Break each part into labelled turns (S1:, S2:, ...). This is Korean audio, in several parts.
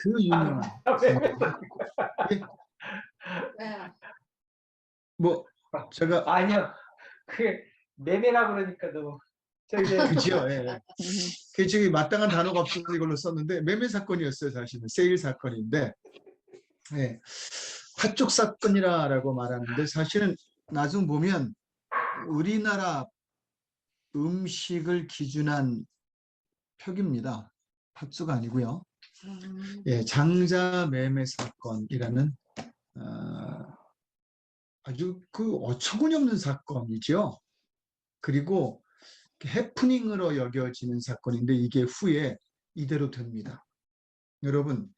S1: 그 유명한 예?
S2: 네.
S1: 뭐 제가
S3: 아니요. 그게 매매라 그러니까 너무 저기
S1: 그죠? 예. 그 저기 마땅한 단어가 없어서 이걸로 썼는데 매매 사건이었어요. 사실은 세일 사건인데 예. 화쪽 사건이라고 말하는데 사실은 나중 보면 우리나라 음식을 기준한 표기입니다. 팥수가 아니고요. 예, 장자 매매 사건이라는 아주 그 어처구니없는 사건이죠. 그리고 해프닝으로 여겨지는 사건인데 이게 후에 이대로 됩니다. 여러분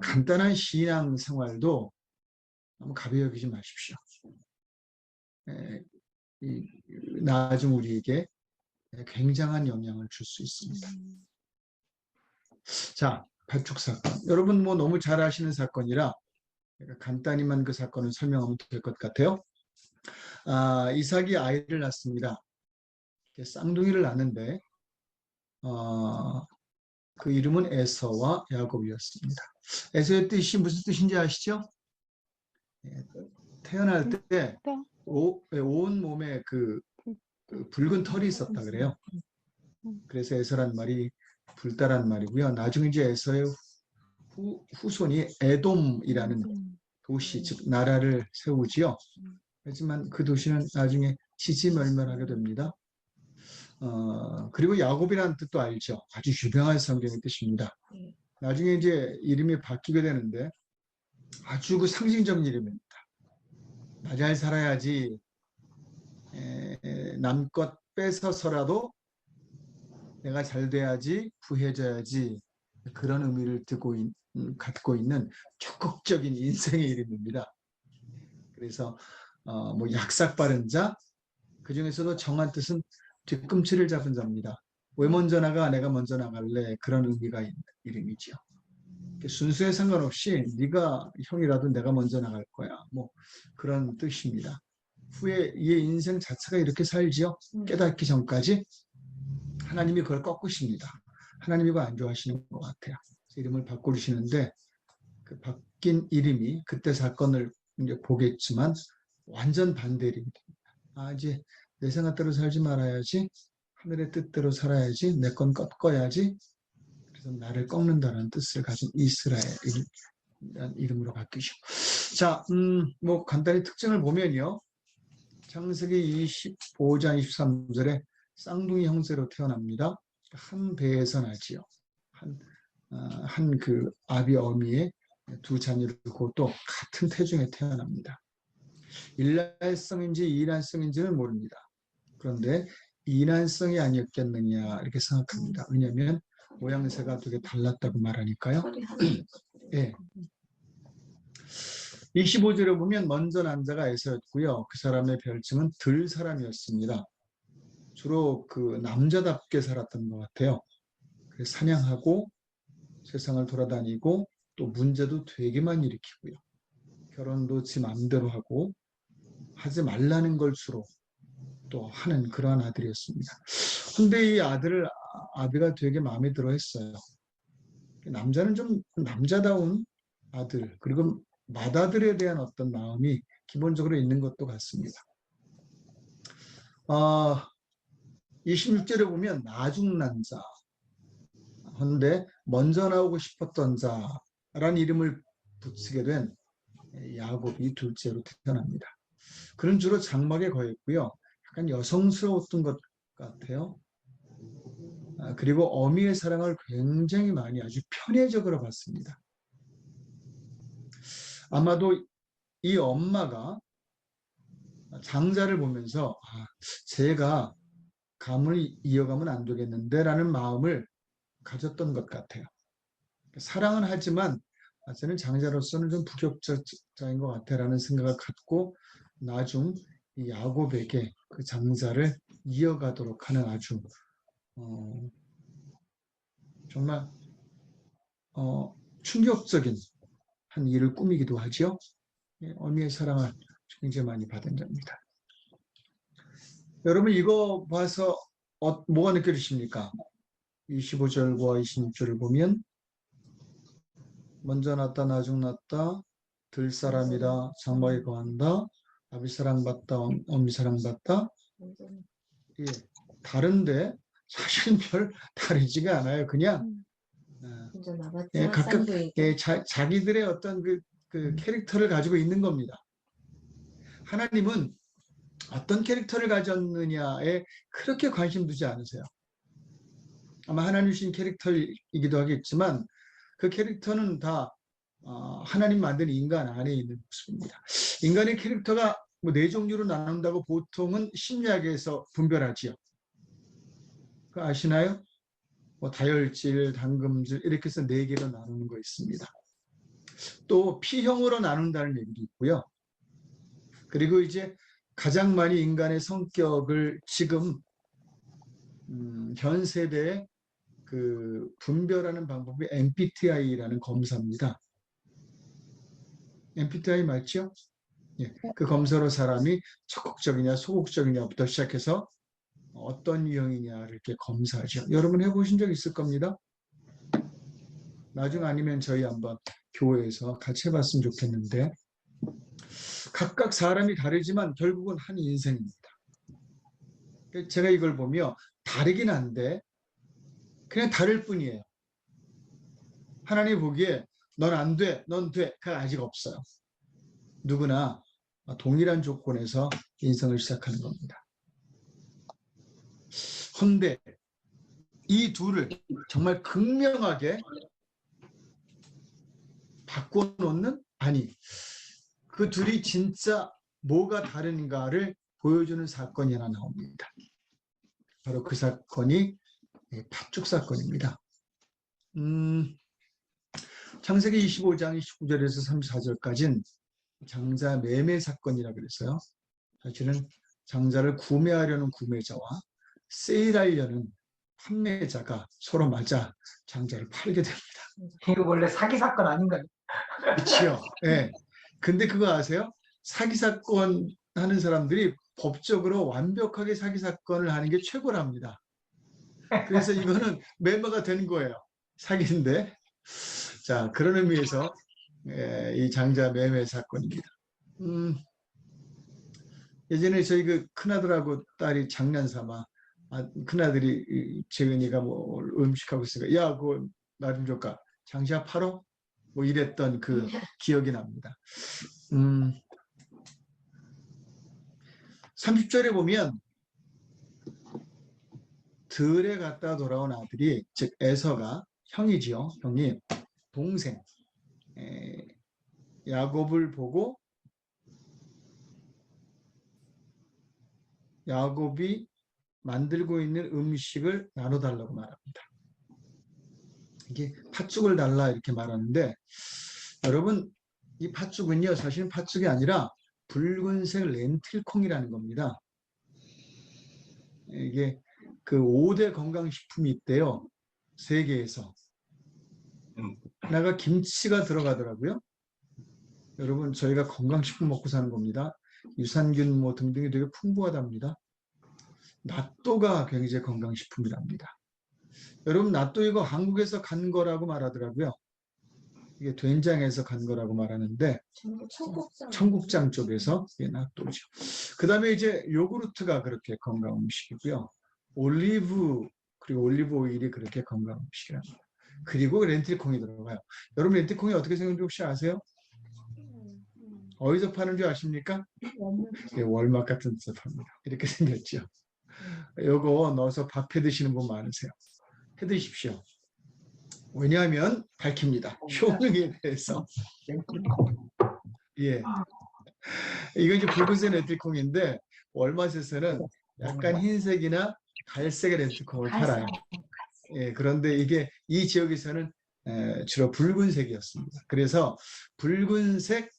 S1: 간단한 신앙 생활도 너무 가벼이 여기지 마십시오. 나중 우리에게 굉장한 영향을 줄 수 있습니다. 자, 발축 사건. 여러분 뭐 너무 잘 아시는 사건이라 간단히만 그 사건을 설명하면 될 것 같아요. 이삭이 아이를 낳습니다. 쌍둥이를 낳는데 그 이름은 에서와 야곱이었습니다. 에서의 뜻이 무슨 뜻인지 아시죠? 태어날 때 온 몸에 그 붉은 털이 있었다 그래요. 그래서 에서란 말이 불다란 말이고요. 나중에 이제 에서의 후손이 에돔이라는 도시, 즉 나라를 세우지요. 하지만 그 도시는 나중에 지지멸멸하게 됩니다. 그리고 야곱이라는 뜻도 알죠. 아주 유명한 성경의 뜻입니다. 나중에 이제 이름이 바뀌게 되는데 아주 그 상징적인 이름입니다. 나 잘 살아야지 남껏 뺏어서라도 내가 잘 돼야지 부해져야지 그런 의미를 갖고 있는 적극적인 인생의 이름입니다. 그래서 뭐 약삭 빠른 자, 그 중에서도 정한 뜻은 뒤꿈치를 잡은 자입니다. 왜 먼저 나가? 내가 먼저 나갈래? 그런 의미가 있는 이름이죠. 순수에 상관없이 네가 형이라도 내가 먼저 나갈 거야. 뭐 그런 뜻입니다. 후에 이 인생 자체가 이렇게 살지요. 깨닫기 전까지 하나님이 그걸 꺾으십니다. 하나님이 그거 안 좋아하시는 것 같아요. 이름을 바꾸시는데 그 바뀐 이름이 그때 사건을 이제 보겠지만 완전 반대 이름이 됩니다. 이제 내 생각대로 살지 말아야지. 하늘의 뜻대로 살아야지. 내 건 꺾어야지. 그래서 나를 꺾는다는 뜻을 가진 이스라엘이라는 이름으로 바뀌죠. 자, 뭐 간단히 특징을 보면요. 창세기 25장 23절에 쌍둥이 형제로 태어납니다. 한 배에서 나지요. 한 그 아비 어미의 두 자녀를 두고 또 같은 태중에 태어납니다. 일란성인지 이란성인지는 모릅니다. 그런데 이란성이 아니었겠느냐 이렇게 생각합니다. 왜냐하면 모양새가 되게 달랐다고 말하니까요. 네. 25절에 보면 먼저 난 자가 에서였고요. 그 사람의 별칭은 들 사람이었습니다. 주로 그 남자답게 살았던 것 같아요. 그래서 사냥하고 세상을 돌아다니고 또 문제도 되게 많이 일으키고요. 결혼도 지 마음대로 하고 하지 말라는 걸 주로 또 하는 그러한 아들이었습니다. 근데 이 아들을 아비가 되게 마음에 들어 했어요. 남자는 좀 남자다운 아들, 그리고 맏아들에 대한 어떤 마음이 기본적으로 있는 것도 같습니다. 26절에 보면 나중난 자, 그런데 먼저 나오고 싶었던 자라는 이름을 붙이게 된 야곱이 둘째로 태어납니다. 그는 주로 장막에 거했고요. 약간 여성스러웠던 것 같아요. 그리고 어미의 사랑을 굉장히 많이 아주 편애적으로 받습니다. 아마도 이 엄마가 장자를 보면서 제가 감을 이어가면 안 되겠는데 라는 마음을 가졌던 것 같아요. 사랑은 하지만 저는 장자로서는 좀 부격자인 것 같아라는 생각을 갖고 나중 이 야곱에게 그 장자를 이어가도록 하는 아주 정말 충격적인 한 일을 꾸미기도 하죠. 어미의 사랑을 굉장히 많이 받은 자입니다. 여러분 이거 봐서 뭐가 느껴지십니까? 25절과 26절을 보면 먼저 났다 나중 났다 들 사람이라 장막에 거한다 아비 사랑받다 어미 사랑받다
S2: 완전
S1: 예, 다른데 사실 별 다르지가 않아요. 그냥
S2: 완전 나봤자
S1: 예, 각각
S2: 쌍둥이고.
S1: 예, 자기들의 어떤 그 캐릭터를 가지고 있는 겁니다. 하나님은 어떤 캐릭터를 가졌느냐에 그렇게 관심 두지 않으세요. 아마 하나님 주신 캐릭터이기도 하겠지만 그 캐릭터는 다 하나님 만든 인간 안에 있는 모습입니다. 인간의 캐릭터가 뭐 네 종류로 나눈다고 보통은 심리학에서 분별하지요. 그거 아시나요? 뭐 다혈질, 당금질 이렇게 해서 네 개로 나누는 거 있습니다. 또 P형으로 나눈다는 얘기도 있고요. 그리고 이제 가장 많이 인간의 성격을 지금 현 세대에 그 분별하는 방법이 MBTI라는 검사입니다. MBTI 맞죠? 예, 그 검사로 사람이 적극적이냐 소극적이냐부터 시작해서 어떤 유형이냐를 이렇게 검사하죠. 여러분 해보신 적 있을 겁니다. 나중 아니면 저희 한번 교회에서 같이 해봤으면 좋겠는데 각각 사람이 다르지만 결국은 한 인생입니다. 제가 이걸 보며 다르긴 한데 그냥 다를 뿐이에요. 하나님 보기에 넌 안 돼, 넌 돼, 가 아직 없어요. 누구나 동일한 조건에서 인생을 시작하는 겁니다. 헌데 이 둘을 정말 극명하게 바꿔놓는? 아니, 그 둘이 진짜 뭐가 다른가를 보여주는 사건이 하나 나옵니다. 바로 그 사건이 팥죽 사건입니다. 창세기 25장 29절에서 34절까지는 장자 매매 사건이라 그랬어요. 사실은 장자를 구매하려는 구매자와 세일하려는 판매자가 서로 맞아 장자를 팔게 됩니다.
S3: 이거 원래 사기 사건 아닌가요?
S1: 그렇죠. 예. 근데 그거 아세요? 사기 사건 하는 사람들이 법적으로 완벽하게 사기 사건을 하는 게 최고랍니다. 그래서 이거는 매매가 되는 거예요. 사기인데. 자, 그런 의미에서 이 장자 매매 사건입니다. 예전에 저희 그 큰아들하고 딸이 장난삼아 큰아들이 재은이가 뭐 음식하고 있으니까 야, 그거 나 좀 줄까? 장시야 팔어? 뭐 이랬던 그 기억이 납니다. 30절에 보면 들에 갔다 돌아온 아들이 즉 에서가 형이지요. 형이 동생 야곱을 보고 야곱이 만들고 있는 음식을 나눠달라고 말합니다. 이게 팥죽을 달라 이렇게 말하는데 여러분 이 팥죽은요 사실은 팥죽이 아니라 붉은색 렌틸콩이라는 겁니다. 이게 그 5대 건강식품이 있대요. 세계에서. 하나가 김치가 들어가더라고요. 여러분 저희가 건강식품 먹고 사는 겁니다. 유산균 뭐 등등이 되게 풍부하답니다. 낫또가 굉장히 건강식품이랍니다. 여러분 낫또 이거 한국에서 간 거라고 말하더라고요. 이게 된장에서 간 거라고 말하는데 청국장 쪽에서 낫또죠. 그 다음에 이제 요구르트가 그렇게 건강 음식이고요. 올리브 그리고 올리브 오일이 그렇게 건강 음식이랍니다. 그리고 렌틸콩이 들어가요. 여러분 렌틸콩이 어떻게 생겼는지 혹시 아세요? 어디서 파는 줄 아십니까? 월마트 같은 데서 팝니다. 이렇게 생겼죠. 요거 넣어서 밥 해 드시는 분 많으세요. 해 드십시오. 왜냐하면 밝힙니다. 효능에 대해서. 예. 이건 이제 붉은색 렌틸콩인데 월마트에서는 약간 흰색이나 갈색의 렌틸콩을 팔아요. 예, 그런데 이게 이 지역에서는 주로 붉은색이었습니다. 그래서 붉은색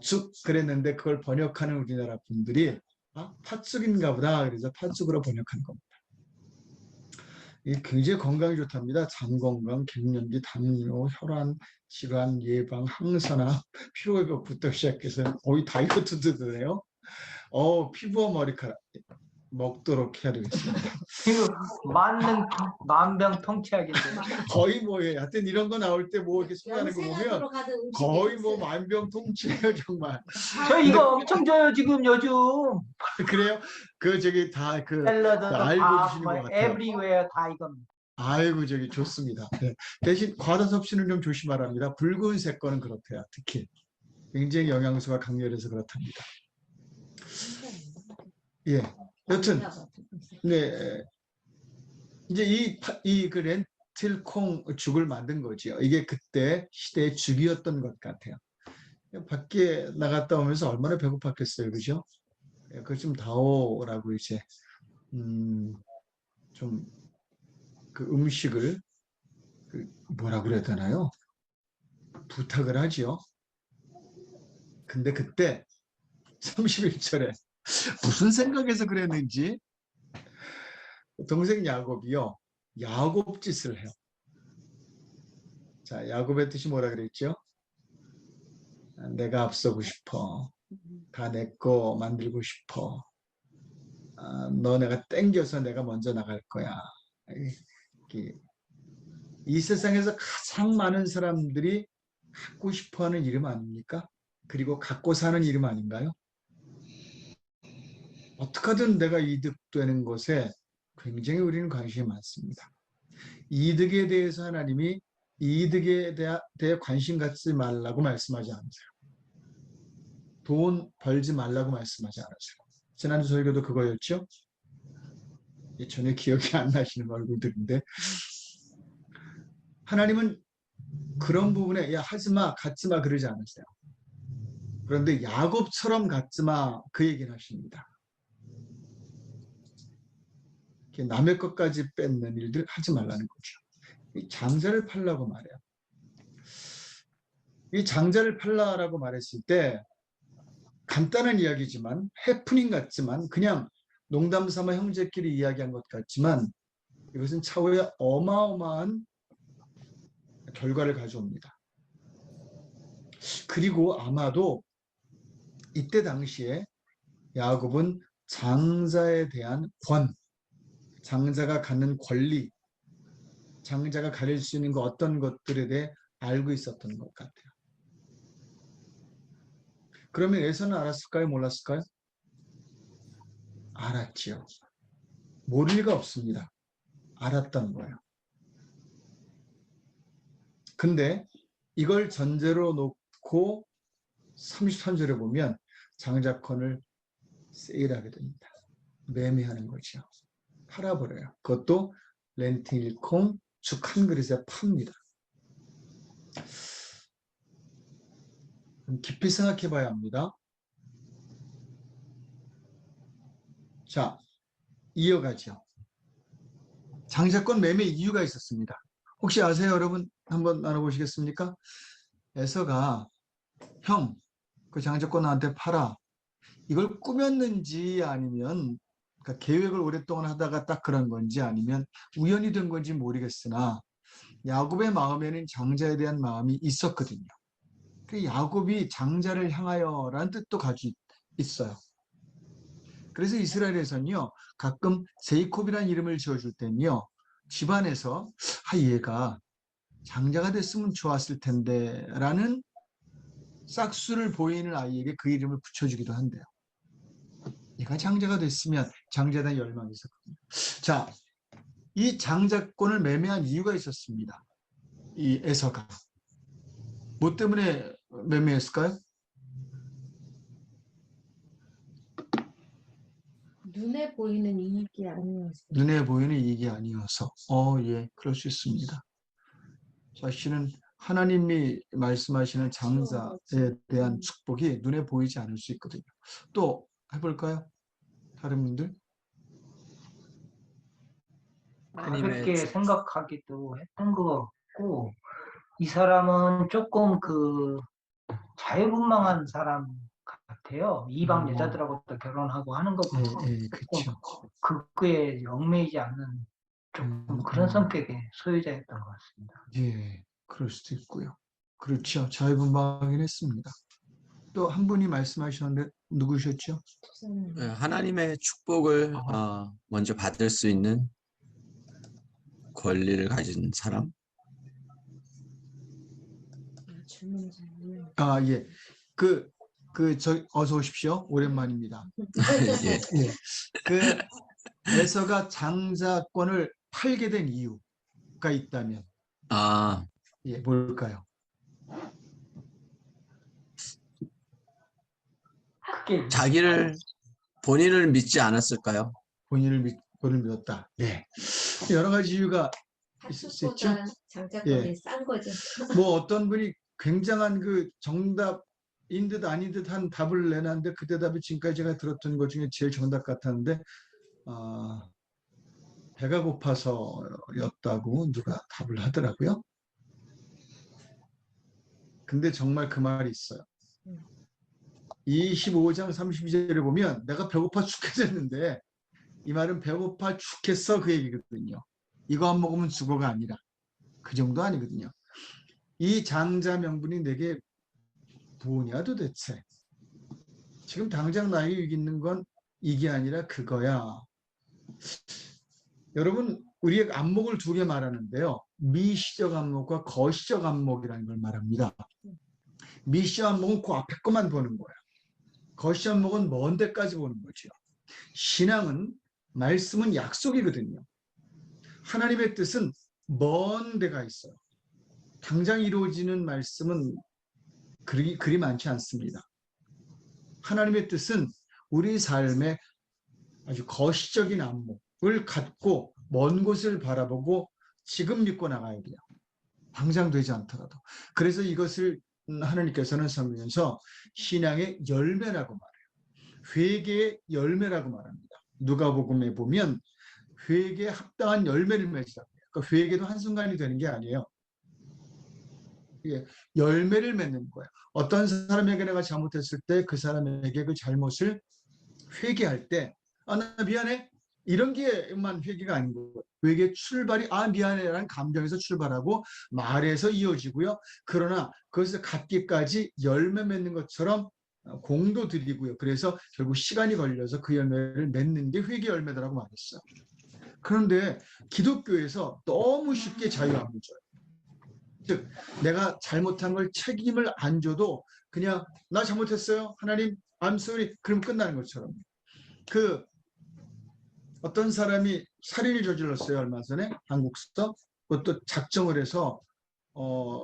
S1: 죽 그랬는데 그걸 번역하는 우리나라 분들이 팥죽인가 보다 그래서 팥죽으로 번역한 겁니다. 굉장히 건강에 좋답니다. 장 건강, 갱년기, 당뇨, 혈압 질환 예방, 항산화, 피로회복부터 시작해서 거의 다이어트도 되네요. 피부와 머리카락. 먹도록 해야 되겠습니다.
S3: 이거 만병통치약인데.
S1: 거의 뭐예요. 하여튼 이런 거 나올 때 뭐 이렇게 소개하는 거 보면
S2: 연세가 가는 음식이
S1: 거의 뭐
S2: 있어요.
S1: 만병통치예요 정말.
S3: 저 이거 엄청 줘요 지금 요즘.
S1: 그래요? 그 저기 다 그
S3: 샐러드도
S1: 알고
S3: 다
S1: 주시는
S3: 뭐
S1: 것 같아요.
S3: 에브리웨어 다 이겁니다.
S1: 아이고 저기 좋습니다. 네. 대신 과다 섭취는 좀 조심하랍니다. 붉은색 거는 그렇대요. 특히 굉장히 영양소가 강렬해서 그렇답니다. 예. 여튼 네 이제 이 그 렌틸콩 죽을 만든 거지요. 이게 그때 시대의 죽이었던 것 같아요. 밖에 나갔다 오면서 얼마나 배고팠겠어요, 그죠? 그걸 좀 다오라고 이제 좀 그 음식을 뭐라 그래야 되나요? 부탁을 하지요. 근데 그때 31절에 무슨 생각에서 그랬는지 동생 야곱이요. 야곱 짓을 해요. 자, 야곱의 뜻이 뭐라 그랬죠? 내가 앞서고 싶어. 다 내 거 만들고 싶어. 너 내가 땡겨서 내가 먼저 나갈 거야. 이 세상에서 가장 많은 사람들이 갖고 싶어하는 이름 아닙니까? 그리고 갖고 사는 이름 아닌가요? 어떻게든 내가 이득되는 것에 굉장히 우리는 관심이 많습니다. 이득에 대해서 하나님이 이득에 대해 관심 갖지 말라고 말씀하지 않으세요. 돈 벌지 말라고 말씀하지 않으세요. 지난주 설교도 그거였죠? 전혀 기억이 안 나시는 얼굴들인데 하나님은 그런 부분에 야 하지마 갖지마 그러지 않으세요. 그런데 야곱처럼 갖지마 그 얘기는 하십니다. 남의 것까지 뺏는 일들 하지 말라는 거죠. 이 장자를 팔라고 말해요. 이 장자를 팔라라고 말했을 때 간단한 이야기지만 해프닝 같지만 그냥 농담 삼아 형제끼리 이야기한 것 같지만 이것은 차후에 어마어마한 결과를 가져옵니다. 그리고 아마도 이때 당시에 야곱은 장자에 대한 장자가 갖는 권리, 장자가 가질 수 있는 어떤 것들에 대해 알고 있었던 것 같아요. 그러면 에서는 알았을까요? 몰랐을까요? 알았지요. 모를 리가 없습니다. 알았던 거예요. 근데 이걸 전제로 놓고 33절에 보면 장자권을 세일하게 됩니다. 매매하는 거죠. 팔아버려요. 그것도 렌틸콩 죽 한 그릇에 팝니다. 깊이 생각해 봐야 합니다. 자, 이어가죠. 장자권 매매 이유가 있었습니다. 혹시 아세요, 여러분? 한번 알아보시겠습니까? 에서가 형, 그 장자권 나한테 팔아. 이걸 꾸몄는지 아니면 그러니까 계획을 오랫동안 하다가 딱 그런 건지 아니면 우연히 된 건지 모르겠으나 야곱의 마음에는 장자에 대한 마음이 있었거든요. 그 야곱이 장자를 향하여라는 뜻도 가지고 있어요. 그래서 이스라엘에서는요 가끔 제이콥이라는 이름을 지어줄 때는요 집안에서 얘가 장자가 됐으면 좋았을 텐데 라는 싹수를 보이는 아이에게 그 이름을 붙여주기도 한대요. 얘가 장자가 됐으면 장자에 대한 열망이 있었거든요. 자, 이 장자권을 매매한 이유가 있었습니다. 이 에서가 뭐 때문에 매매했을까요?
S2: 눈에 보이는 이익이 아니어서.
S1: 눈에 보이는 이익이 아니어서. 예, 그럴 수 있습니다. 사실은 하나님이 말씀하시는 장자에 대한 축복이 눈에 보이지 않을 수 있거든요. 또 해볼까요? 다른 분들?
S3: 가볍게 생각하기도 했던 것 같고, 이 사람은 조금 자유분방한 사람 같아요. 이방 여자들하고도 결혼하고 하는 거 보고
S1: 그렇죠.
S3: 그거에 얽매이지 않는 좀 그런 성격의 소유자였던 것 같습니다.
S1: 예, 그럴 수도 있고요. 그렇죠. 자유분방하긴 했습니다. 또 한 분이 말씀하셨는데 누구셨죠?
S4: 하나님의 축복을 먼저 받을 수 있는 권리를 가진 사람.
S2: 질문이 잘 안 나와요.
S1: 아, 예. 어서 오십시오. 오랜만입니다.
S4: 예.
S1: 예. 에서가 장자권을 팔게 된 이유가 있다면,
S4: 아,
S1: 예, 뭘까요?
S3: 그게
S4: 본인을 믿지 않았을까요?
S1: 본인을 믿었다. 예. 여러 가지 이유가 있을 수 있죠.
S2: 파수보다 장자권이
S1: 예.
S2: 싼 거죠.
S1: 뭐 어떤 분이 굉장한 정답인 듯 아닌 듯한 답을 내놨는데 그 대답이 지금까지 제가 들었던 것 중에 제일 정답 같았는데 배가 고파서였다고 누가 답을 하더라고요. 근데 정말 그 말이 있어요. 25장 32절에 보면 내가 배고파 죽겠는데 이 말은 배고파 죽겠어 그 얘기거든요. 이거 안 먹으면 죽어가 아니라 그 정도 아니거든요. 이 장자 명분이 내게 뭐냐 도대체. 지금 당장 나에게 있는 건 이게 아니라 그거야. 여러분 우리의 안목을 두 개 말하는데요. 미시적 안목과 거시적 안목이라는 걸 말합니다. 미시적 안목은 그 앞에 것만 보는 거예요. 거시적 안목은 먼 데까지 보는 거죠. 신앙은 말씀은 약속이거든요. 하나님의 뜻은 먼 데가 있어요. 당장 이루어지는 말씀은 그리 많지 않습니다. 하나님의 뜻은 우리 삶에 아주 거시적인 안목을 갖고 먼 곳을 바라보고 지금 믿고 나가야 돼요. 당장 되지 않더라도. 그래서 이것을 하나님께서는 성경에서 신앙의 열매라고 말해요. 회개의 열매라고 말합니다. 누가복음에 보면 회개에 합당한 열매를 맺으라고 해요. 그러니까 회개도 한순간이 되는 게 아니에요. 열매를 맺는 거예요. 어떤 사람에게 내가 잘못했을 때 그 사람에게 그 잘못을 회개할 때 나 미안해 이런 게만 회개가 아닌 거예요. 회개 출발이 미안해라는 감정에서 출발하고 말에서 이어지고요. 그러나 그것을 갖기까지 열매 맺는 것처럼 공도 들이고요. 그래서 결국 시간이 걸려서 그 열매를 맺는 게 회개 열매다라고 말했어요. 그런데 기독교에서 너무 쉽게 자유함을 줘요. 즉 내가 잘못한 걸 책임을 안 져도 그냥 나 잘못했어요. 하나님 I'm sorry. 그럼 끝나는 것처럼. 어떤 사람이 살인을 저질렀어요. 얼마 전에 한국서. 그것도 작정을 해서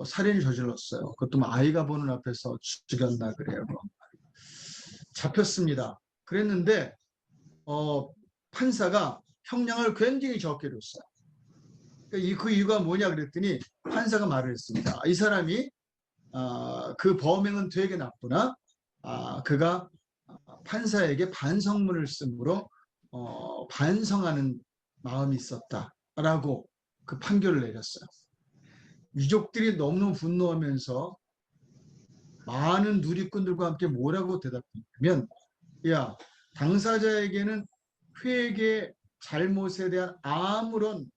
S1: 살인을 저질렀어요. 그것도 아이가 보는 앞에서 죽였나 그래요. 잡혔습니다. 그랬는데 판사가 형량을 굉장히 적게 줬어요. 그 이유가 뭐냐 그랬더니 판사가 말을 했습니다. 이 사람이 그 범행은 되게 나쁘나 그가 판사에게 반성문을 쓰므로 반성하는 마음이 있었다라고 그 판결을 내렸어요. 유족들이 너무너무 분노하면서 많은 누리꾼들과 함께 뭐라고 대답했냐면 야 당사자에게는 회개 잘못에 대한 아무런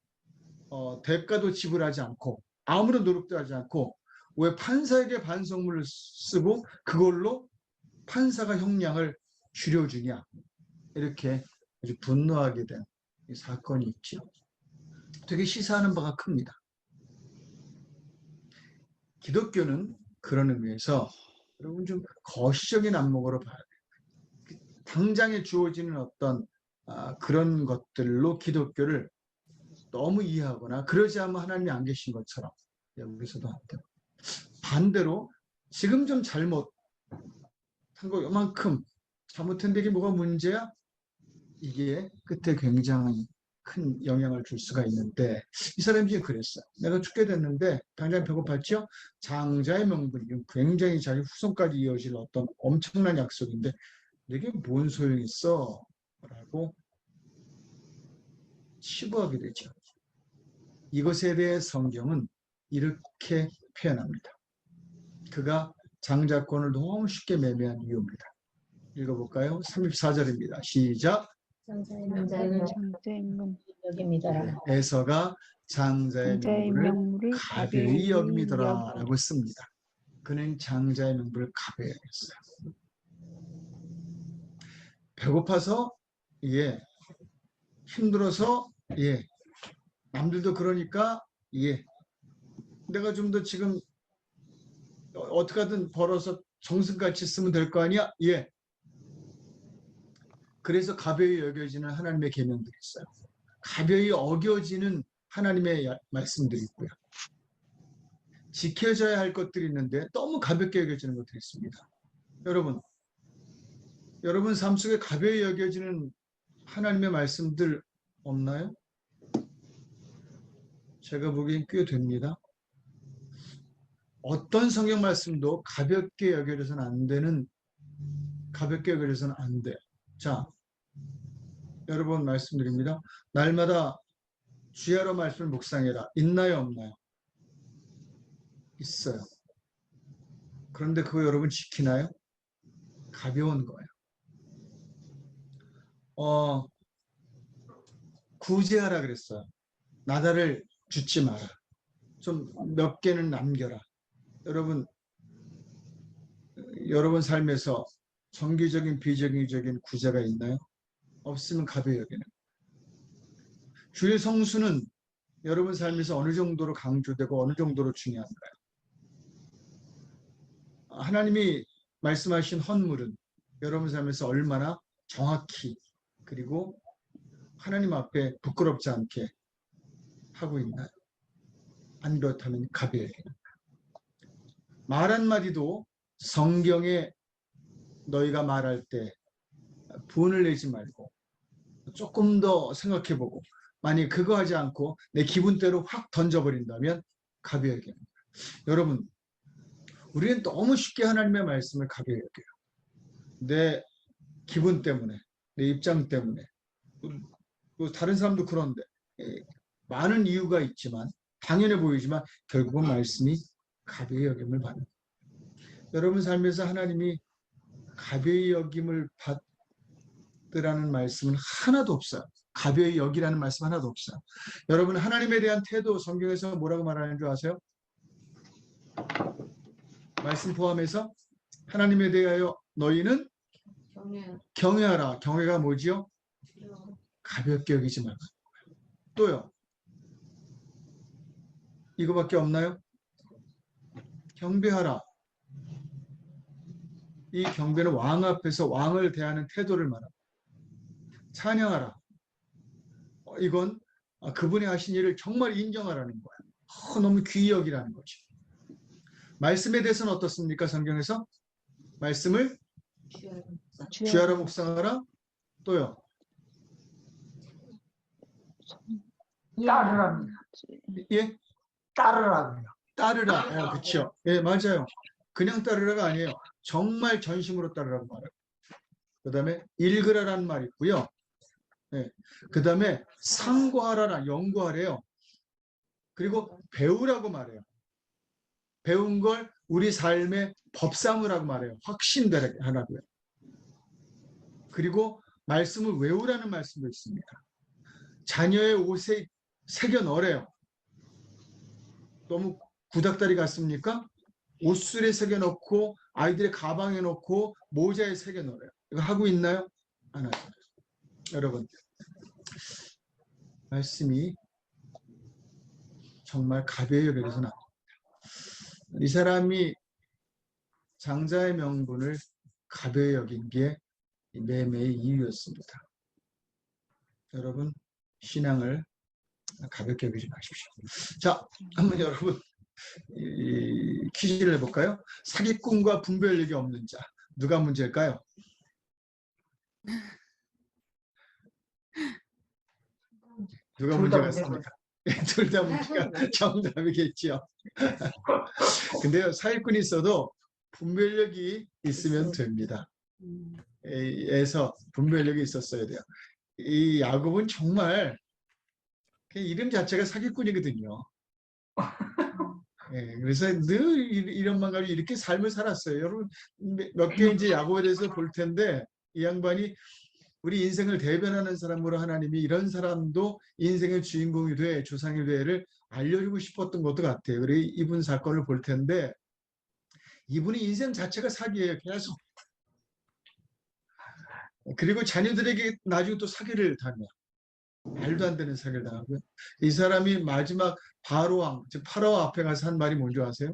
S1: 대가도 지불하지 않고 아무런 노력도 하지 않고 왜 판사에게 반성문을 쓰고 그걸로 판사가 형량을 줄여주냐 이렇게 아주 분노하게 된 사건이 있죠. 되게 시사하는 바가 큽니다. 기독교는 그런 의미에서 여러분 좀 거시적인 안목으로 봐야 돼요. 당장에 주어지는 어떤 그런 것들로 기독교를 너무 이해하거나 그러지 않으면 하나님이 안 계신 것처럼 여기서도 안 돼요. 반대로 지금 좀 잘못한 거 요만큼 잘못한 데 이게 뭐가 문제야? 이게 끝에 굉장히 큰 영향을 줄 수가 있는데 이 사람이 그랬어요. 내가 죽게 됐는데 당장 배고팠죠? 장자의 명분이 굉장히 자기 후손까지 이어질 어떤 엄청난 약속인데 내게 뭔 소용이 있어? 라고 치부하게 되죠. 이것에 대해 성경은 이렇게 표현합니다. 그가 장자권을 너무 쉽게 매매한 이유입니다. 읽어볼까요? 34절입니다. 시작.
S2: 장자의 명분입니다.
S1: 에서가 장자의 명분을
S5: 명물을
S1: 가벼이 여김이더라 라고 씁니다. 그는 장자의 명분을 가벼이 여겼어요. 배고파서 예, 힘들어서 예, 남들도 그러니까 예, 내가 좀 더 지금 어떻게 하든 벌어서 정승같이 쓰면 될 거 아니야? 예. 그래서 가벼이 여겨지는 하나님의 계명들이 있어요. 가벼이 어겨지는 하나님의 말씀들이 있고요. 지켜져야 할 것들이 있는데 너무 가볍게 여겨지는 것들이 있습니다. 여러분 삶 속에 가벼이 여겨지는 하나님의 말씀들 없나요? 제가 보기엔 꽤 됩니다. 어떤 성경 말씀도 가볍게 여겨져서는 안 돼요. 자, 여러분 말씀드립니다. 날마다 주야로 말씀을 묵상해라. 있나요, 없나요? 있어요. 그런데 그거 여러분 지키나요? 가벼운 거예요. 구제하라 그랬어요. 나다를 줍지 마라. 좀 몇 개는 남겨라. 여러분 삶에서 정기적인 비정기적인 구제가 있나요? 없으면 가벼이 여기는. 주의 성수는 여러분 삶에서 어느 정도로 강조되고 어느 정도로 중요한가요? 하나님이 말씀하신 헌물은 여러분 삶에서 얼마나 정확히 그리고 하나님 앞에 부끄럽지 않게 하고 있나요? 안 그렇다면 가벼이 여기는. 말 한마디도 성경에 너희가 말할 때 분을 내지 말고 조금 더 생각해보고 만약 그거 하지 않고 내 기분대로 확 던져버린다면 가벼이 여겨요. 여러분, 우리는 너무 쉽게 하나님의 말씀을 가벼이 여겨요. 내 기분 때문에, 내 입장 때문에, 다른 사람도 그런데 많은 이유가 있지만 당연해 보이지만 결국은 말씀이 가벼이 여김을 받는 거예요. 여러분 삶에서 하나님이 가벼이 여김을 받으라는 말씀은 하나도 없어요. 가벼이 여기라는 말씀 하나도 없어요. 여러분 하나님에 대한 태도 성경에서 뭐라고 말하는 줄 아세요? 말씀 포함해서 하나님에 대하여 너희는 경외하라. 경외가 뭐지요? 가볍게 여기지 말고. 또요. 이거밖에 없나요? 경배하라. 이 경배는 왕 앞에서 왕을 대하는 태도를 말합니다. 찬양하라. 이건 그분이 하신 일을 정말 인정하라는 거예요. 너무 귀히 여기라는 거죠. 말씀에 대해서는 어떻습니까? 성경에서 말씀을 주야로 묵상하라. 또요.
S3: 따르랍니다.
S1: 예?
S3: 따르라고요.
S1: 따르라. 그렇죠. 예, 맞아요. 그냥 따르라가 아니에요. 정말 전심으로 따르라고 말해요. 그 다음에 읽으라라는 말이 있고요. 예, 그 다음에 상고하라라, 연구하래요. 그리고 배우라고 말해요. 배운 걸 우리 삶의 법삼으라고 말해요. 확신되게 하라고요. 그리고 말씀을 외우라는 말씀도 있습니다. 자녀의 옷에 새겨 넣으래요. 너무 구닥다리 같습니까? 옷술에 새겨 넣고 아이들의 가방에 넣고 모자에 새겨 넣으래요. 이거 하고 있나요? 안 하죠. 여러분, 말씀이 정말 가벼이 여겨져서는 안 됩니다. 이 사람이 장자의 명분을 가벼이 여긴 게 매매의 이유였습니다. 여러분, 신앙을 가볍게 여기지 마십시오. 자, 한번 여러분 퀴즈를 해볼까요? 사기꾼과 분별력이 없는 자, 누가 문제일까요? 누가 문제 같습니까? 둘 다 문제가 정답이겠죠. 근데요, 사기꾼이 있어도 분별력이 있으면 됩니다. 에서 분별력이 있었어야 돼요. 이 야곱은 정말 이름 자체가 사기꾼이거든요. 예, 그래서 늘 이런만 가지고 이렇게 삶을 살았어요. 여러분 몇 개 이제 야곱에 대해서 볼 텐데 이 양반이 우리 인생을 대변하는 사람으로 하나님이 이런 사람도 인생의 주인공이 돼 조상이 돼를 알려주고 싶었던 것도 같아요. 그래 이분 사건을 볼 텐데 이분이 인생 자체가 사기예요. 계속 그리고 자녀들에게 나중에 또 사기를 당해요. 말도 안 되는 사기를 당하고요. 이 사람이 마지막 바로왕, 즉 파라오 앞에 가서 한 말이 뭔지 아세요?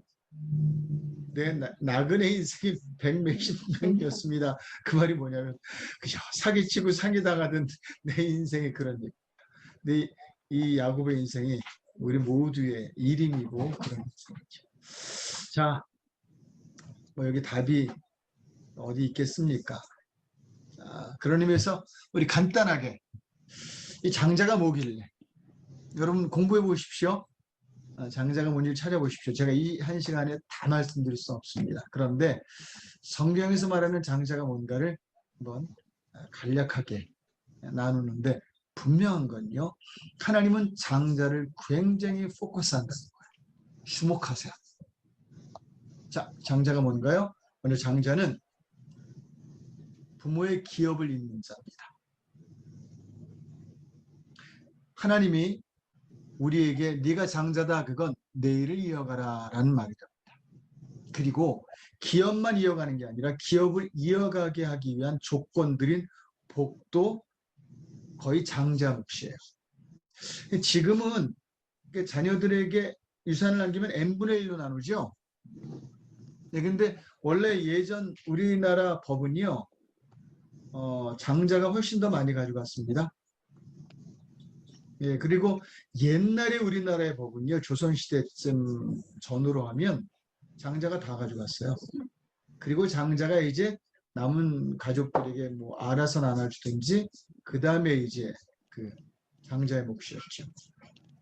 S1: 내 나그네 인생이 백몇십 년이었습니다. 그 말이 뭐냐면 그저 사기치고 사기당하던 내 인생이 그런 일. 근데 이 야곱의 인생이 우리 모두의 일임이고 그런 인생이죠. 자, 뭐 여기 답이 어디 있겠습니까? 자, 그런 의미에서 우리 간단하게 이 장자가 뭐길래 여러분 공부해 보십시오. 장자가 뭔지 찾아보십시오. 제가 이 한 시간에 다 말씀드릴 수 없습니다. 그런데 성경에서 말하는 장자가 뭔가를 한번 간략하게 나누는데 분명한 건요. 하나님은 장자를 굉장히 포커스한다는 거예요. 주목하세요. 자, 장자가 뭔가요? 먼저 장자는 부모의 기업을 잇는 자입니다. 하나님이 우리에게 네가 장자다 그건 내 일을 이어가라 라는 말이 됩니다. 그리고 기업만 이어가는 게 아니라 기업을 이어가게 하기 위한 조건들인 복도 거의 장자 몫이에요. 지금은 자녀들에게 유산을 남기면 n분의 1로 나누죠. 네, 근데 원래 예전 우리나라 법은요, 장자가 훨씬 더 많이 가져갔습니다. 예, 그리고 옛날에 우리나라의 법은요, 조선시대쯤 전후로 하면 장자가 다 가져갔어요. 그리고 장자가 이제 남은 가족들에게 뭐 알아서 나눠주든지, 그 다음에 이제 그 장자의 몫이었죠.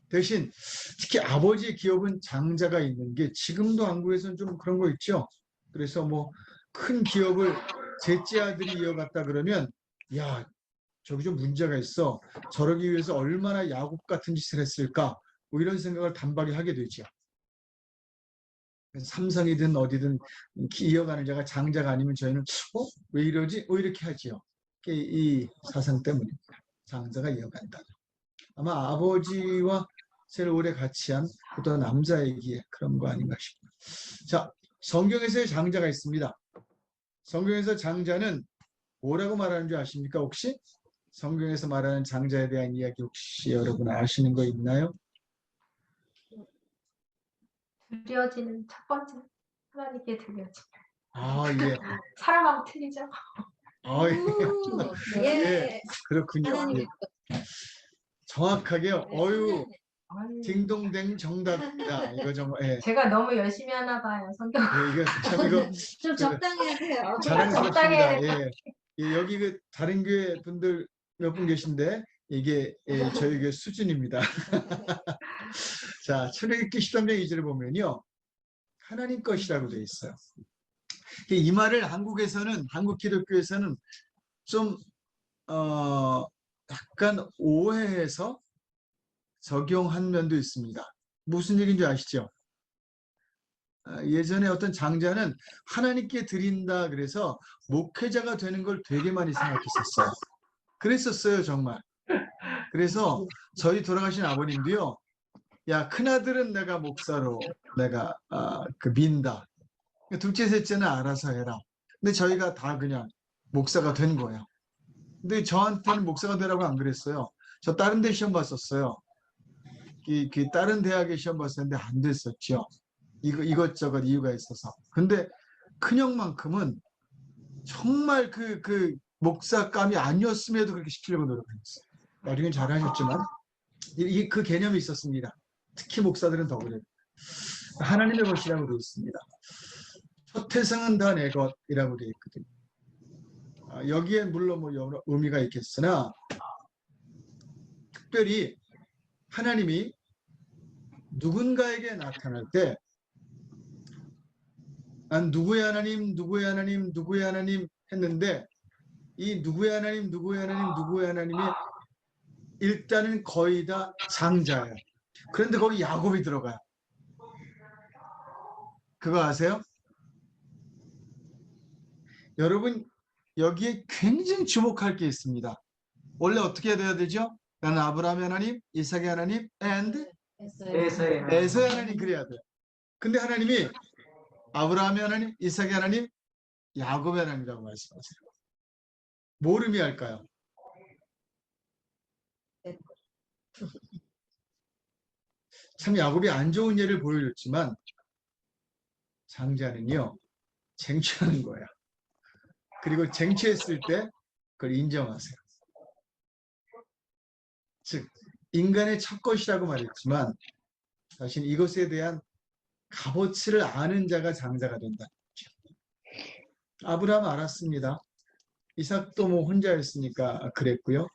S1: 대신 특히 아버지의 기업은 장자가 있는 게 지금도 한국에서는 좀 그런 거 있죠. 그래서 뭐 큰 기업을 셋째 아들이 이어갔다 그러면 야, 저기 좀 문제가 있어. 저러기 위해서 얼마나 야곱 같은 짓을 했을까? 뭐 이런 생각을 단박에 하게 되죠. 삼성이든 어디든 이어가는 자가 장자가 아니면 저희는 왜 이러지? 이렇게 하지요. 이 사상 때문입니다. 장자가 이어간다. 아마 아버지와 제일 오래 같이 한 어떤 남자에게 그런 거 아닌가 싶어요. 자, 성경에서의 장자가 있습니다. 성경에서 장자는 뭐라고 말하는 줄 아십니까? 혹시? 성경에서 말하는 장자에 대한 이야기 혹시 여러분 아시는 거 있나요?
S2: 드려지는 첫 번째 하나님께 드려지는.
S1: 아, 예.
S2: 사람하고 틀리죠?
S1: 아, 예. 예. 그렇군요.
S2: 하나님
S1: 예. 정확하게요. 어유, 딩동댕 정답입니다. 이거 정말, 예.
S2: 제가 너무 열심히 하나 봐요, 성경.
S1: 예, 이거 참 이거
S2: 좀 적당히 하세요.
S1: 자랑스럽습니다. 예. 예, 여기 그 다른 교회 분들 몇 분 계신데 이게 예, 저희 교회 수준입니다. 자, 출애굽기 13장 2절을 보면요. 하나님 것이라고 되어 있어요. 이 말을 한국에서는 한국 기독교에서는 좀 약간 오해해서 적용한 면도 있습니다. 무슨 얘기인지 아시죠? 예전에 어떤 장자는 하나님께 드린다 그래서 목회자가 되는 걸 되게 많이 생각했었어요. 그랬었어요, 정말. 그래서 저희 돌아가신 아버님도요. 야, 큰아들은 내가 목사로 내가 민다. 둘째, 셋째는 알아서 해라. 근데 저희가 다 그냥 목사가 된 거예요. 근데 저한테는 목사가 되라고 안 그랬어요. 저 다른 데 시험 봤었어요. 그 다른 대학에 시험 봤었는데 안 됐었죠. 이것저것 이유가 있어서. 근데 큰형만큼은 정말 그 목사감이 아니었음에도 그렇게 시키려고 노력했어요. 나중엔 잘하셨지만 그 개념이 있었습니다. 특히 목사들은 더 그래요. 하나님의 것이라고 되어 있습니다. 첫 태생은 다 내 것이라고 되어 있거든요. 여기에 물론 뭐 여러 의미가 있겠으나 특별히 하나님이 누군가에게 나타날 때 난 누구의 하나님, 누구의 하나님, 누구의 하나님 했는데 이 누구의 하나님, 누구의 하나님, 누구의 하나님이 일단은 거의 다 장자예요. 그런데 거기 야곱이 들어가요. 그거 아세요? 여러분 여기에 굉장히 주목할 게 있습니다. 원래 어떻게 돼야 되죠? 나는 아브라함의 하나님, 이삭의 하나님, and 에서의 하나님 그래야 돼요. 근데 하나님이 아브라함의 하나님, 이삭의 하나님, 야곱의 하나님이라고 말씀하세요. 뭘 의미할까요? 참 야곱이 안 좋은 예를 보여줬지만 장자는요 쟁취하는 거야. 그리고 쟁취했을 때 그걸 인정하세요. 즉 인간의 첫 것이라고 말했지만 사실 이것에 대한 값어치를 아는 자가 장자가 된다. 아브라함 알았습니다. 이삭도 뭐 혼자였으니까 그랬고요.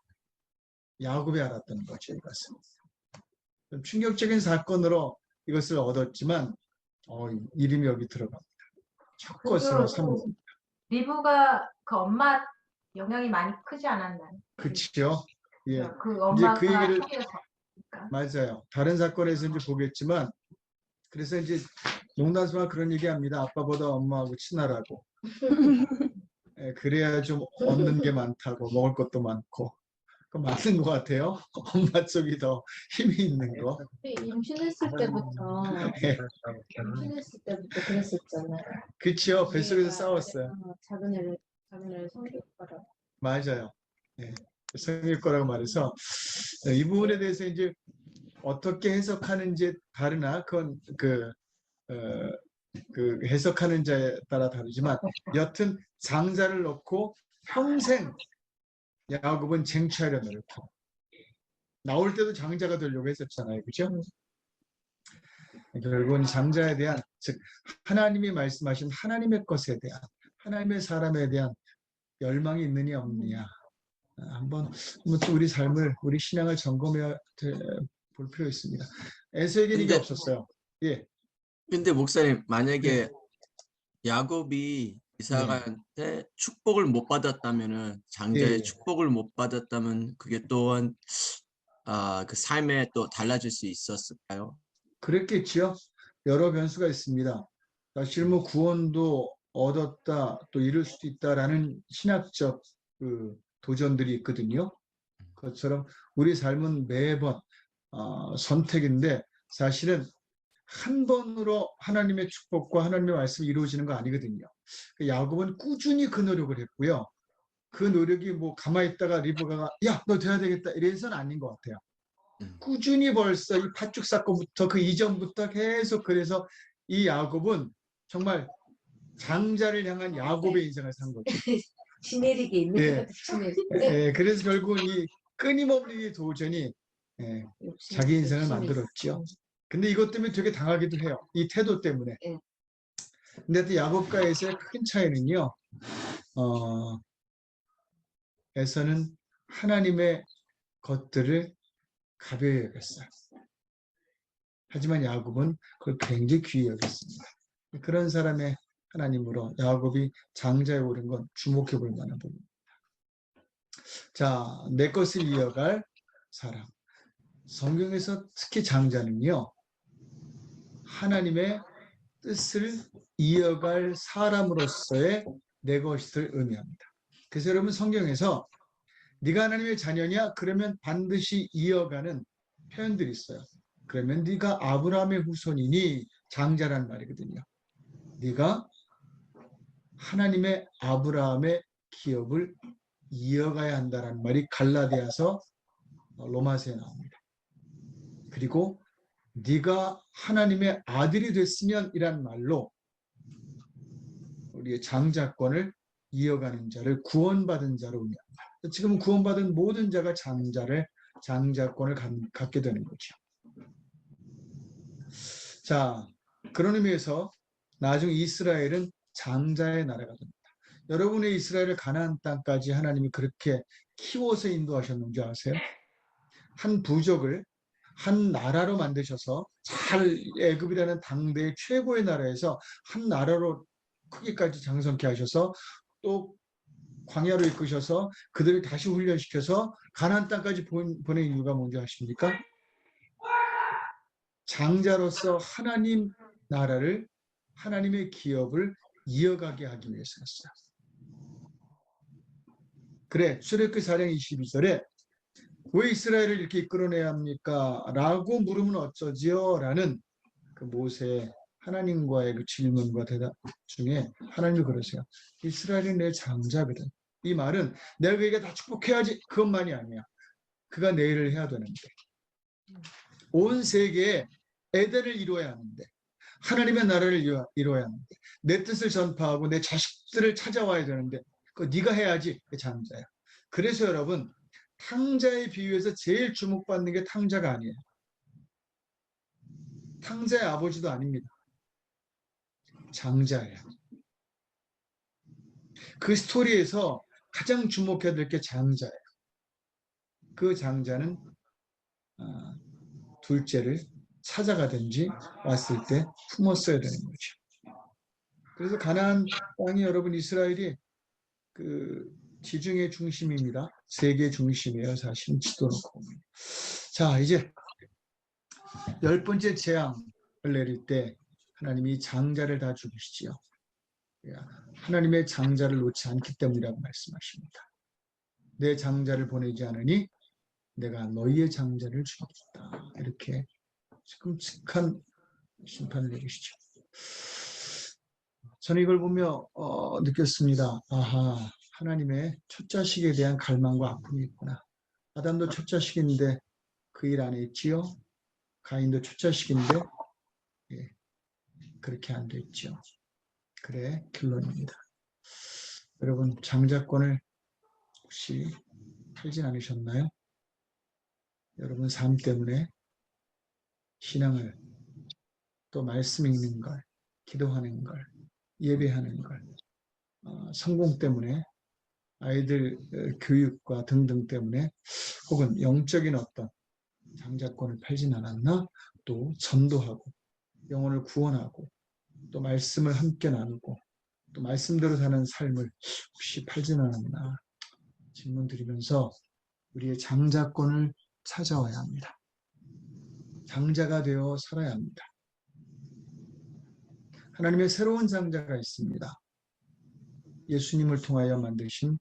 S1: 야곱이 알았던 거죠, 이것은. 좀 충격적인 사건으로 이것을 얻었지만 이름이 여기 들어갑니다. 첫 것으로 삼는.
S2: 리브가 그 엄마 영향이 많이 크지 않았나요?
S1: 그치요? 예.
S2: 그 엄마가
S1: 그 얘기를-
S2: 초기였으니까.
S1: 맞아요. 다른 사건에서 이제 보겠지만 그래서 이제 농담삼아 그런 얘기합니다. 아빠보다 엄마하고 친하라고. 예, 그래야 좀 얻는 게 많다고 먹을 것도 많고. 그 맞는 것 같아요. 엄마 쪽이 더 힘이 있는 거.
S5: 임신했을 때부터
S1: 예,
S5: 임신했을 때부터 그랬었잖아요.
S1: 그치요. 뱃속에서
S5: 얘가
S1: 싸웠어요.
S5: 작은 애를 성격 거라고.
S1: 맞아요. 예, 성일 거라고 말해서 이 부분에 대해서 이제 어떻게 해석하는지 다르나 그건 그 해석하는 자에 따라 다르지만 여튼 장자를 놓고 평생 야곱은 쟁취하려 노력하고 나올 때도 장자가 되려고 했었잖아요. 그죠? 결국은 장자에 대한 즉 하나님이 말씀하신 하나님의 것에 대한 하나님의 사람에 대한 열망이 있느냐 없느냐 한번 또 우리 삶을 우리 신앙을 점검해 볼 필요 있습니다. 에서에게는 이게
S4: 근데-
S1: 없었어요. 예.
S4: 근데 목사님, 만약에 야곱이 이삭한테 축복을 못 받았다면은, 장자의
S1: 예.
S4: 축복을 못 받았다면 그게 또한 그 삶에 또 달라질 수 있었을까요?
S1: 그랬겠지요. 여러 변수가 있습니다. 사실 뭐 구원도 얻었다 또 이룰 수도 있다라는 신학적 그 도전들이 있거든요. 그것처럼 우리 삶은 매번 선택인데 사실은 한 번으로 하나님의 축복과 하나님의 말씀이 이루어지는 거 아니거든요. 야곱은 꾸준히 그 노력을 했고요. 그 노력이 뭐 가만히 있다가 리브가가 야, 너 돼야 되겠다 이래서는 아닌 것 같아요. 꾸준히 벌써 이 팥죽 사건부터 그 이전부터 계속 그래서 이 야곱은 정말 장자를 향한 야곱의 인생을 산 거죠.
S5: 지내리게 있는
S1: 예.
S5: 것 같아. 지내리게.
S1: 예, 그래서 결국은 이 끊임없는 이 도전이 자기 인생을 만들었죠. 근데 이것 때문에 되게 당하기도 해요. 이 태도 때문에.
S5: 예.
S1: 근데 또 야곱과 에서의 큰 차이는요. 에서는 하나님의 것들을 가벼이 여겼어요. 하지만 야곱은 그걸 굉장히 귀히 여겼습니다. 그런 사람의 하나님으로 야곱이 장자에 오른 건 주목해 볼 만한 부분입니다. 자, 내 것을 이어갈 사람. 성경에서 특히 장자는요. 하나님의 뜻을 이어갈 사람으로서의 내 것을 의미합니다. 그래서 여러분 성경에서 네가 하나님의 자녀냐? 그러면 반드시 이어가는 표현들이 있어요. 그러면 네가 아브라함의 후손이니 장자란 말이거든요. 네가 하나님의 아브라함의 기업을 이어가야 한다는 말이 갈라디아서 로마서에 나옵니다. 그리고 네가 하나님의 아들이 됐으면 이란 말로 우리의 장자권을 이어가는 자를 구원받은 자로 의미합니다. 지금 구원받은 모든 자가 장자권을 갖게 되는 거죠. 자, 그런 의미에서 나중 이스라엘은 장자의 나라가 됩니다. 여러분의 이스라엘을 가나안 땅까지 하나님이 그렇게 키워서 인도하셨는지 아세요? 한 부족을 한 나라로 만드셔서 잘 애굽이라는 당대의 최고의 나라에서 한 나라로 크기까지 장성케 하셔서 또 광야로 이끄셔서 그들을 다시 훈련시켜서 가나안 땅까지 보낸 이유가 뭔지 아십니까? 장자로서 하나님 나라를 하나님의 기업을 이어가게 하기 위해서였어요. 그래, 출애굽기 4장 22절에 왜 이스라엘을 이렇게 이끌어내야 합니까? 라고 물으면 어쩌지요? 라는 그 모세의 하나님과의 그 질문과 대답 중에 하나님이 그러세요. 이스라엘이 내 장자거든. 이 말은 내가 그에게 다 축복해야지 그것만이 아니야. 그가 내 일을 해야 되는데, 온 세계에 에덴을 이루어야 하는데, 하나님의 나라를 이루어야 하는데, 내 뜻을 전파하고 내 자식들을 찾아와야 되는데, 그거 네가 해야지. 그게 장자야. 그래서 여러분, 탕자의 비유에서 제일 주목받는 게 탕자가 아니에요. 탕자의 아버지도 아닙니다. 장자예요. 그 스토리에서 가장 주목해야 될 게 장자예요. 그 장자는 둘째를 찾아가든지 왔을 때 품었어야 되는 거죠. 그래서 가나안 땅이 여러분 이스라엘이 그 지중해 중심입니다. 세계 중심이에요. 사실 지도로 보면. 자, 이제 10번째 재앙을 내릴 때 하나님이 장자를 다 죽이시지요. 하나님의 장자를 놓지 않기 때문이라고 말씀하십니다. 내 장자를 보내지 않으니 내가 너희의 장자를 죽이겠다. 이렇게 끔찍한 심판을 내리시죠. 저는 이걸 보며 느꼈습니다. 아하, 하나님의 첫 자식에 대한 갈망과 아픔이 있구나. 아담도 첫 자식인데 그 일 안 했지요. 가인도 첫 자식인데 그렇게 안 됐죠. 그래, 결론입니다. 여러분, 장자권을 혹시 팔진 않으셨나요? 여러분 삶 때문에 신앙을, 또 말씀 읽는 걸, 기도하는 걸, 예배하는 걸, 성공 때문에, 아이들 교육과 등등 때문에, 혹은 영적인 어떤 장자권을 팔진 않았나? 또 전도하고 영혼을 구원하고 또 말씀을 함께 나누고 또 말씀대로 사는 삶을 혹시 팔진 않았나 질문 드리면서 우리의 장자권을 찾아와야 합니다. 장자가 되어 살아야 합니다. 하나님의 새로운 장자가 있습니다. 예수님을 통하여 만드신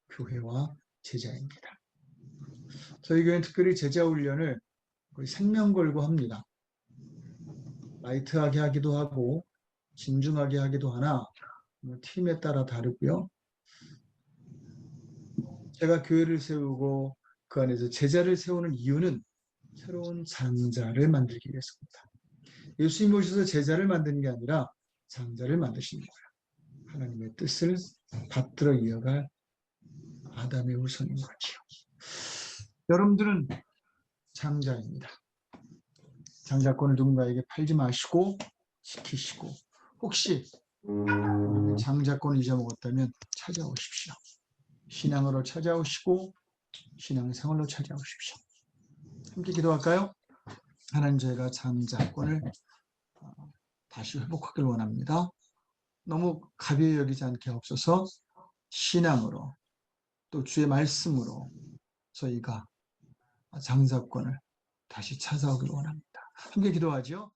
S1: 교회와 제자입니다. 저희 교회는 특별히 제자 훈련을 거의 생명 걸고 합니다. 라이트하게 하기도 하고 진중하게 하기도 하나 팀에 따라 다르고요. 제가 교회를 세우고 그 안에서 제자를 세우는 이유는 새로운 장자를 만들기 위해서입니다. 예수님 오셔서 제자를 만드는 게 아니라 장자를 만드시는 거예요. 하나님의 뜻을 받들어 이어갈 아담의 후손인 거죠. 여러분들은 장자입니다. 장자권을 누군가에게 팔지 마시고 지키시고, 혹시 장자권을 잊어먹었다면 찾아오십시오. 신앙으로 찾아오시고 신앙생활로 찾아오십시오. 함께 기도할까요? 하나님, 저희가 장자권을 다시 회복하길 원합니다. 너무 가벼이 여기지 않게 하옵소서. 신앙으로 또 주의 말씀으로 저희가 장자권을 다시 찾아오길 원합니다. 함께 기도하죠.